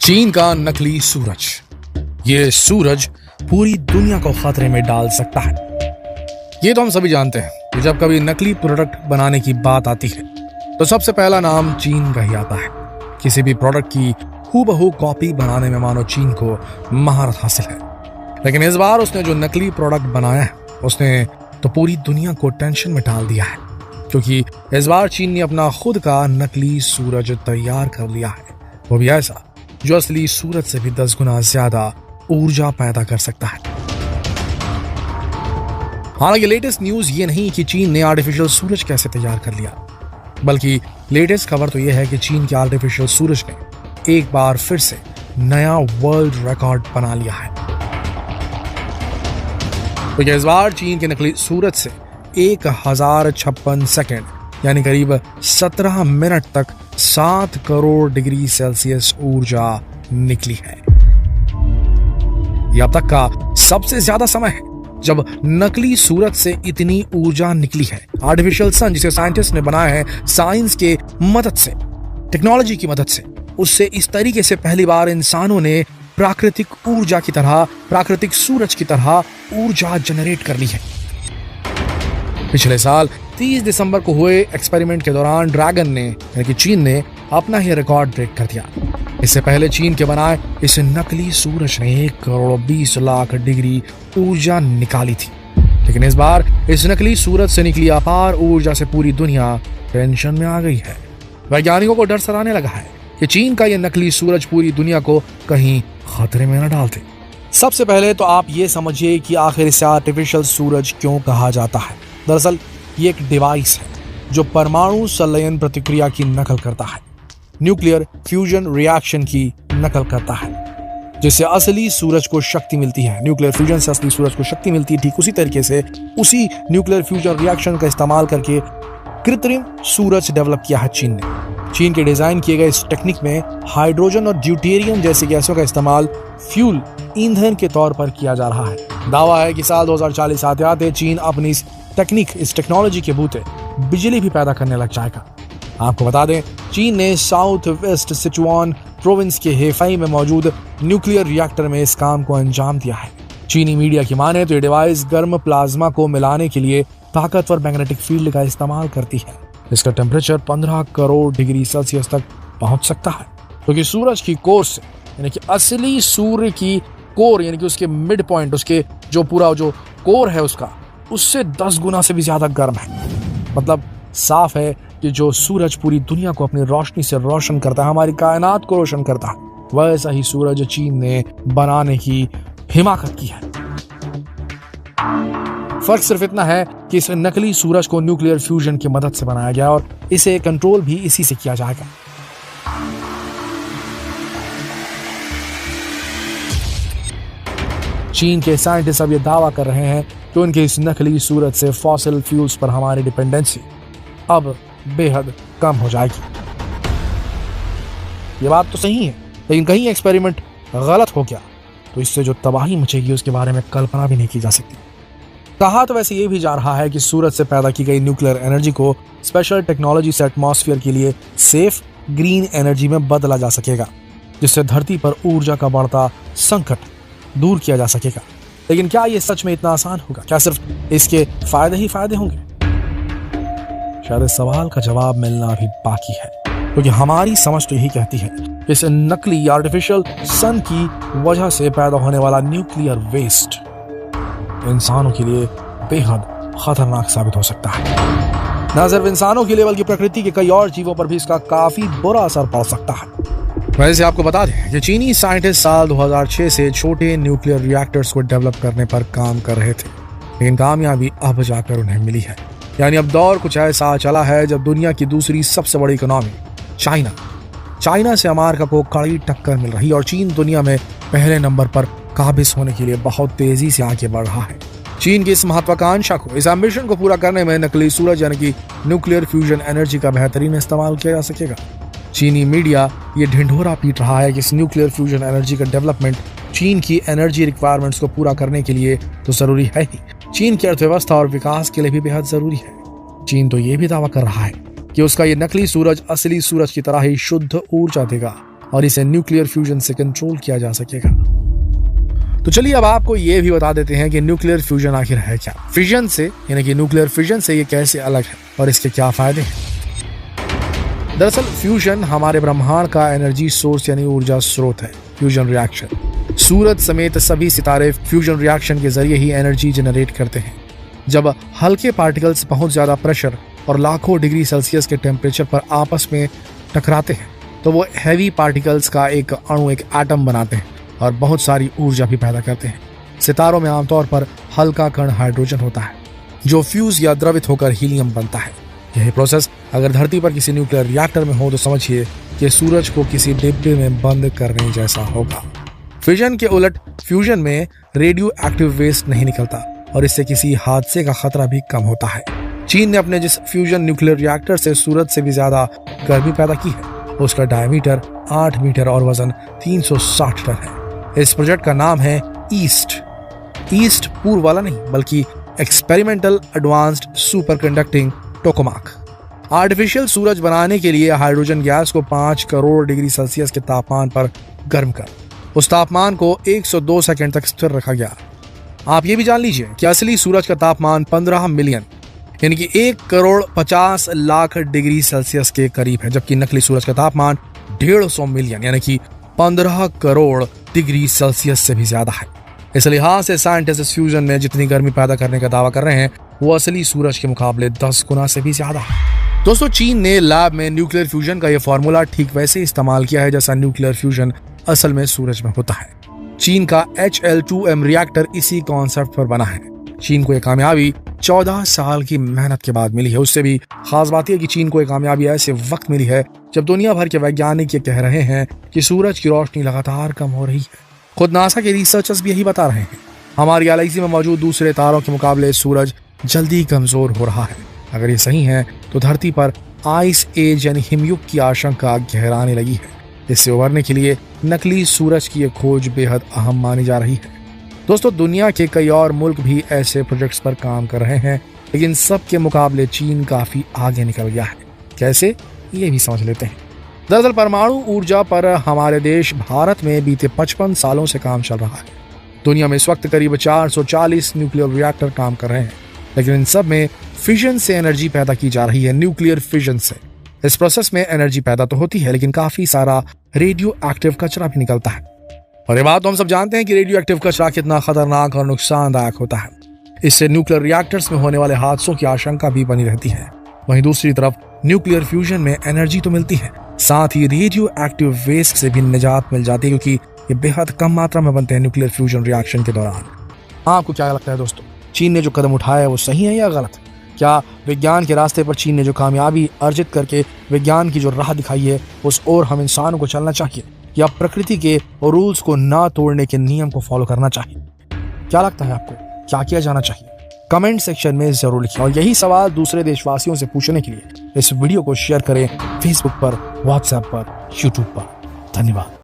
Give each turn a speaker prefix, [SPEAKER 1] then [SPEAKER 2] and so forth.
[SPEAKER 1] चीन का नकली सूरज। ये सूरज पूरी दुनिया को खतरे में डाल सकता है। ये तो हम सभी जानते हैं कि जब कभी नकली प्रोडक्ट बनाने की बात आती है तो सबसे पहला नाम चीन का ही आता है। किसी भी प्रोडक्ट की हूबहू कॉपी बनाने में मानो चीन को महारत हासिल है। लेकिन इस बार उसने जो नकली प्रोडक्ट बनाया है उसने तो पूरी दुनिया को टेंशन में डाल दिया है, क्योंकि इस बार चीन ने अपना खुद का नकली सूरज तैयार कर लिया है, वो भी ऐसा जो असली सूरज से भी 10 गुना ज्यादा ऊर्जा पैदा कर सकता है। हालांकि लेटेस्ट न्यूज ये नहीं कि चीन ने आर्टिफिशियल सूरज कैसे तैयार कर लिया, बल्कि लेटेस्ट खबर तो यह है कि चीन के आर्टिफिशियल सूरज ने एक बार फिर से नया वर्ल्ड रिकॉर्ड बना लिया है। तो इस बार चीन के नकली सूरज से 1056 सेकेंड यानी करीब 17 मिनट तक 7 करोड़ डिग्री सेल्सियस ऊर्जा निकली है। यह अब तक का सबसे ज्यादा समय है जब नकली सूरज से इतनी ऊर्जा निकली है। आर्टिफिशियल सन जिसे साइंटिस्ट ने बनाया है साइंस के मदद से, टेक्नोलॉजी की मदद से, उससे इस तरीके से पहली बार इंसानों ने प्राकृतिक ऊर्जा की तरह, प्राकृतिक सूरज की तरह ऊर्जा जनरेट कर ली है। पिछले साल 30 दिसंबर को हुए एक्सपेरिमेंट के दौरान ड्रैगन ने यानी कि चीन ने अपना ही रिकॉर्ड ब्रेक कर दिया। इससे पहले चीन के बनाए इस नकली सूरज ने 1 करोड़ 20 लाख डिग्री ऊर्जा निकाली थी। लेकिन इस बार इस नकली सूरज से निकली अपार ऊर्जा से पूरी दुनिया टेंशन में आ गई है। वैज्ञानिकों को डर सताने लगा है कि चीन का यह नकली सूरज पूरी दुनिया को कहीं खतरे में न डाल दे। सबसे पहले तो आप ये समझिए कि आखिर इसे आर्टिफिशियल सूरज क्यों कहा जाता है। दरअसल ये एक डिवाइस है जो परमाणु संलयन प्रतिक्रिया की नकल करता है, न्यूक्लियर फ्यूजन रिएक्शन की नकल करता है, जिससे असली सूरज को शक्ति मिलती है। न्यूक्लियर फ्यूजन से असली सूरज को शक्ति मिलती है। ठीक उसी तरीके से उसी न्यूक्लियर फ्यूजन रिएक्शन का इस्तेमाल करके कृत्रिम सूरज डेवलप किया है चीन ने। चीन के डिजाइन किए गए इस टेक्निक में हाइड्रोजन और ड्यूटेरियम जैसी गैसों का इस्तेमाल फ्यूल ईंधन के तौर पर किया जा रहा है। दावा है कि साल 2040 आते आते चीन अपनी इस टेक्नोलॉजी के बूते बिजली भी पैदा करने लग जाएगा। आपको बता दें, चीन ने साउथ वेस्ट सिचुआन प्रोविंस के हेफाई में मौजूद न्यूक्लियर रिएक्टर में इस काम को अंजाम दिया है। चीनी मीडिया की माने तो ये डिवाइस गर्म प्लाज्मा को मिलाने के लिए ताकतवर मैग्नेटिक फील्ड का इस्तेमाल करती है। इसका टेम्परेचर 15 करोड़ डिग्री सेल्सियस तक पहुंच सकता है, क्योंकि सूरज की कोर से यानी कि असली सूर्य की कोर यानी कि उसके मिड पॉइंट, उसके जो पूरा जो कोर है उसका, उससे 10 गुना से भी ज्यादा गर्म है। मतलब साफ है कि जो सूरज पूरी दुनिया को अपनी रोशनी से रोशन करता है, हमारी कायनात को रोशन करता है, वैसा ही सूरज चीन ने बनाने की हिमाकत की है। फर्क सिर्फ इतना है कि इस नकली सूरज को न्यूक्लियर फ्यूजन की मदद से बनाया गया और इसे कंट्रोल भी इसी से किया जाएगा। चीन के साइंटिस्ट अब ये दावा कर रहे हैं कि उनके इस नकली सूरज से फॉसिल फ्यूल्स पर हमारी डिपेंडेंसी अब बेहद कम हो जाएगी। ये बात तो सही है, लेकिन कहीं एक्सपेरिमेंट गलत हो गया तो इससे जो तबाही मचेगी उसके बारे में कल्पना भी नहीं की जा सकती। कहा तो वैसे ये भी जा रहा है कि सूरज से पैदा की गई न्यूक्लियर एनर्जी को स्पेशल टेक्नोलॉजी से एटमॉस्फेयर के लिए सेफ ग्रीन एनर्जी में बदला जा सकेगा, जिससे धरती पर ऊर्जा का बढ़ता संकट दूर किया जा सकेगा। लेकिन क्या ये सच में इतना आसान होगा? क्या सिर्फ इसके फायदे ही फायदे होंगे? शायद इस सवाल का जवाब मिलना अभी बाकी है, क्योंकि हमारी समझ तो यही कहती है कि इस नकली आर्टिफिशियल सन की वजह से पैदा होने वाला न्यूक्लियर वेस्ट इंसानों के लिए बेहद खतरनाक साबित हो सकता है। न सिर्फ इंसानों के लिए बल्कि प्रकृति के कई और जीवों पर भी इसका काफी बुरा असर पड़ सकता है। वैसे आपको बता दें कि चीनी साइंटिस्ट साल 2006 से छोटे न्यूक्लियर रिएक्टर्स को डेवलप करने पर काम कर रहे थे, लेकिन कामयाबी अब जाकर उन्हें मिली है। यानी अब दौर कुछ ऐसा चला है जब दुनिया की दूसरी सबसे बड़ी इकोनॉमी चाइना से अमेरिका को कड़ी टक्कर मिल रही और चीन दुनिया में पहले नंबर पर काबिज होने के लिए बहुत तेजी से आगे बढ़ रहा है। चीन की इस महत्वाकांक्षा को, इस एम्बिशन को पूरा करने में नकली सूरज यानी कि न्यूक्लियर फ्यूजन एनर्जी का बेहतरीन इस्तेमाल किया जा सकेगा। चीनी मीडिया ये ढिंढोरा पीट रहा है कि इस न्यूक्लियर फ्यूजन एनर्जी का डेवलपमेंट चीन की एनर्जी रिक्वायरमेंट्स को पूरा करने के लिए तो जरूरी है ही, चीन की अर्थव्यवस्था और विकास के लिए भी बेहद जरूरी है। चीन तो ये भी दावा कर रहा है कि उसका ये नकली सूरज असली सूरज की तरह ही शुद्ध ऊर्जा देगा और इसे न्यूक्लियर फ्यूजन से कंट्रोल किया जा सकेगा। तो चलिए अब आपको ये भी बता देते हैं कि न्यूक्लियर फ्यूजन आखिर है क्या। फिजन से यानी कि न्यूक्लियर फिजन से ये कैसे अलग है और इसके क्या फायदे हैं। दरअसल फ्यूजन हमारे ब्रह्मांड का एनर्जी सोर्स यानी ऊर्जा स्रोत है। फ्यूजन रिएक्शन सूरज समेत सभी सितारे फ्यूजन रिएक्शन के जरिए ही एनर्जी जनरेट करते हैं। जब हल्के पार्टिकल्स बहुत ज्यादा प्रेशर और लाखों डिग्री सेल्सियस के टेम्परेचर पर आपस में टकराते हैं तो वो हैवी पार्टिकल्स का एक अणु, एक एटम बनाते हैं और बहुत सारी ऊर्जा भी पैदा करते हैं। सितारों में आमतौर पर हल्का कण हाइड्रोजन होता है जो फ्यूज या द्रवित होकर हीलियम बनता है। यही प्रोसेस अगर धरती पर किसी न्यूक्लियर रिएक्टर में हो तो समझिए कि सूरज को किसी डिब्बे में बंद करने जैसा होगा। फिजन के उलट फ्यूजन में रेडियो एक्टिव वेस्ट नहीं निकलता और इससे किसी हादसे का खतरा भी कम होता है। चीन ने अपने जिस फ्यूजन न्यूक्लियर रिएक्टर से सूरज से भी ज्यादा गर्मी पैदा की है उसका डायमीटर 8 मीटर और वजन 360 टन है। इस प्रोजेक्ट का नाम है ईस्ट पूर्व वाला नहीं बल्कि experimental advanced super conducting tokamak. Artificial सूरज बनाने के लिए हाइड्रोजन गैस को 5 करोड़ डिग्री सेल्सियस के तापमान पर गर्म कर उस तापमान को 102 सेकंड तक स्थिर रखा गया। आप ये भी जान लीजिए कि असली सूरज का तापमान 15 मिलियन यानी कि 1 करोड़ 50 लाख डिग्री सेल्सियस के करीब है, जबकि नकली सूरज का तापमान 150 मिलियन यानी कि 15 करोड़ डिग्री सेल्सियस से भी ज्यादा है। इस लिहाज से साइंटिस्ट इस फ्यूजन में जितनी गर्मी पैदा करने का दावा कर रहे हैं वो असली सूरज के मुकाबले 10 गुना से भी ज्यादा है। दोस्तों, चीन ने लैब में न्यूक्लियर फ्यूजन का यह फॉर्मूला ठीक वैसे इस्तेमाल किया है जैसा न्यूक्लियर फ्यूजन असल में सूरज में होता है। चीन का HL2M रिएक्टर इसी कॉन्सेप्ट पर बना है। चीन को यह कामयाबी 14 साल की मेहनत के बाद मिली है। उससे भी खास बात यह कि चीन को यह कामयाबी ऐसे वक्त मिली है जब दुनिया भर के वैज्ञानिक ये कह रहे हैं कि सूरज की रोशनी लगातार कम हो रही है। खुद नासा के रिसर्चर्स भी यही बता रहे हैं। हमारी गैलेक्सी में मौजूद दूसरे तारों के मुकाबले सूरज जल्दी कमजोर हो रहा है। अगर ये सही है तो धरती पर आइस एज यानी हिमयुग की आशंका गहराने लगी है। इससे उबरने के लिए नकली सूरज की यह खोज बेहद अहम मानी जा रही है। दोस्तों, दुनिया के कई और मुल्क भी ऐसे प्रोजेक्ट्स पर काम कर रहे हैं, लेकिन सब के मुकाबले चीन काफी आगे निकल गया है। कैसे, ये भी समझ लेते हैं। दरअसल परमाणु ऊर्जा पर हमारे देश भारत में बीते 55 सालों से काम चल रहा है। दुनिया में इस वक्त करीब 440 न्यूक्लियर रिएक्टर काम कर रहे हैं, लेकिन इन सब में फिजन से एनर्जी पैदा की जा रही है। न्यूक्लियर फिजन से इस प्रोसेस में एनर्जी पैदा तो होती है लेकिन काफी सारा रेडियो एक्टिव कचरा भी निकलता है। और ये बात तो हम सब जानते हैं कि रेडियो एक्टिव कचरा कितना खतरनाक और नुकसानदायक होता है। इससे न्यूक्लियर रिएक्टर्स में होने वाले हादसों की आशंका भी बनी रहती है। वहीं दूसरी तरफ न्यूक्लियर फ्यूजन में एनर्जी तो मिलती है, साथ ही रेडियो एक्टिव वेस्ट से भी निजात मिल जाती है, क्योंकि ये बेहद कम मात्रा में बनते हैं न्यूक्लियर फ्यूजन रिएक्शन के दौरान। आपको क्या लगता है दोस्तों, चीन ने जो कदम उठाया है वो सही है या गलत? क्या विज्ञान के रास्ते पर चीन ने जो कामयाबी अर्जित करके विज्ञान की जो राह दिखाई है उस ओर हम इंसानों को चलना चाहिए, या प्रकृति के रूल्स को ना तोड़ने के नियम को फॉलो करना चाहिए? क्या लगता है आपको, क्या किया जाना चाहिए? कमेंट सेक्शन में जरूर लिखिए। और यही सवाल दूसरे देशवासियों से पूछने के लिए इस वीडियो को शेयर करें फेसबुक पर, व्हाट्सएप पर, यूट्यूब पर। धन्यवाद।